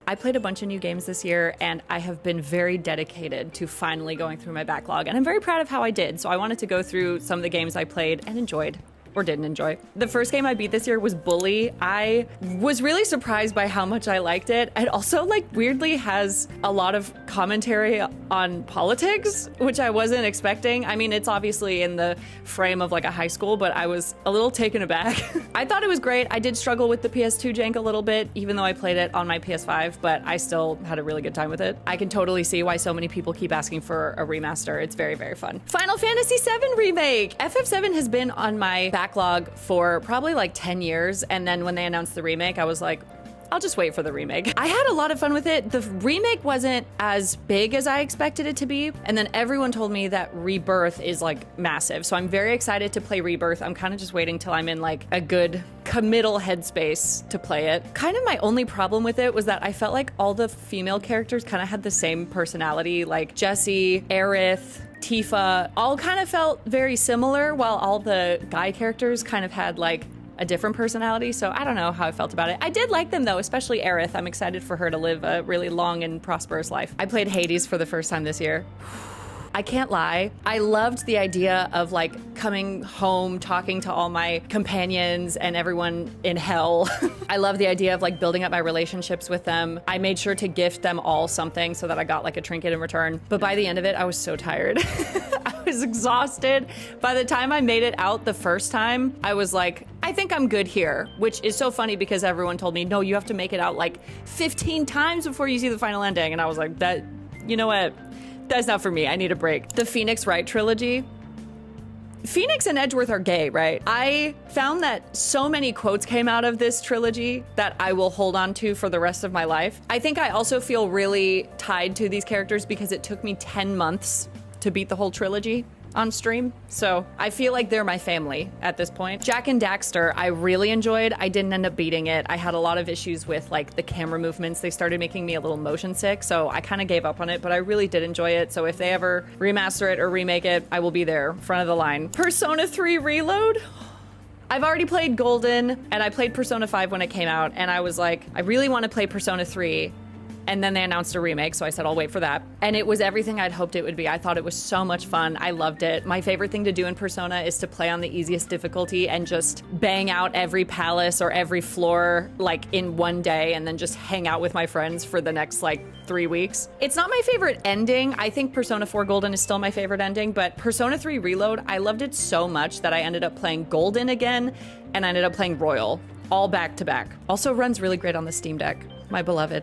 I played a bunch of new games this year, and I have been very dedicated to finally going through my backlog, and I'm very proud of how I did. So I wanted to go through some of the games I played and enjoyed. Or didn't enjoy. The first game I beat this year was Bully. I was really surprised by how much I liked it. It also weirdly has a lot of commentary on politics, which I wasn't expecting. I mean, it's obviously in the frame of a high school, but I was a little taken aback. I thought it was great. I did struggle with the PS2 jank a little bit, even though I played it on my PS5, but I still had a really good time with it. I can totally see why so many people keep asking for a remaster. It's very, very fun. Final Fantasy VII Remake! FF7 has been on my backlog for probably 10 years, and then when they announced the remake, I was like, I'll just wait for the remake. I had a lot of fun with it. The remake wasn't as big as I expected it to be, and then everyone told me that Rebirth is massive, so I'm very excited to play Rebirth. I'm kind of just waiting till I'm in a good committal headspace to play it. Kind of my only problem with it was that I felt like all the female characters kind of had the same personality, like Jessie, Aerith, Tifa, all kind of felt very similar, while all the guy characters kind of had a different personality. So I don't know how I felt about it. I did like them though, especially Aerith. I'm excited for her to live a really long and prosperous life. I played Hades for the first time this year. I can't lie. I loved the idea of coming home, talking to all my companions and everyone in hell. I love the idea of building up my relationships with them. I made sure to gift them all something so that I got a trinket in return. But by the end of it, I was so tired. I was exhausted. By the time I made it out the first time, I was like, I think I'm good here, which is so funny because everyone told me, no, you have to make it out 15 times before you see the final ending. And I was like, you know what? That's not for me. I need a break. The Phoenix Wright trilogy. Phoenix and Edgeworth are gay, right? I found that so many quotes came out of this trilogy that I will hold on to for the rest of my life. I think I also feel really tied to these characters because it took me 10 months to beat the whole trilogy on stream, so I feel like they're my family at this point. Jak and Daxter, I really enjoyed. I didn't end up beating it. I had a lot of issues with the camera movements. They started making me a little motion sick, so I kind of gave up on it, but I really did enjoy it. So if they ever remaster it or remake it, I will be there, front of the line. Persona 3 Reload. I've already played Golden, and I played Persona 5 when it came out, and I was like, I really want to play Persona 3. And then they announced a remake, so I said, I'll wait for that. And it was everything I'd hoped it would be. I thought it was so much fun. I loved it. My favorite thing to do in Persona is to play on the easiest difficulty and just bang out every palace or every floor in one day and then just hang out with my friends for the next 3 weeks. It's not my favorite ending. I think Persona 4 Golden is still my favorite ending, but Persona 3 Reload, I loved it so much that I ended up playing Golden again, and I ended up playing Royal, all back to back. Also runs really great on the Steam Deck, my beloved.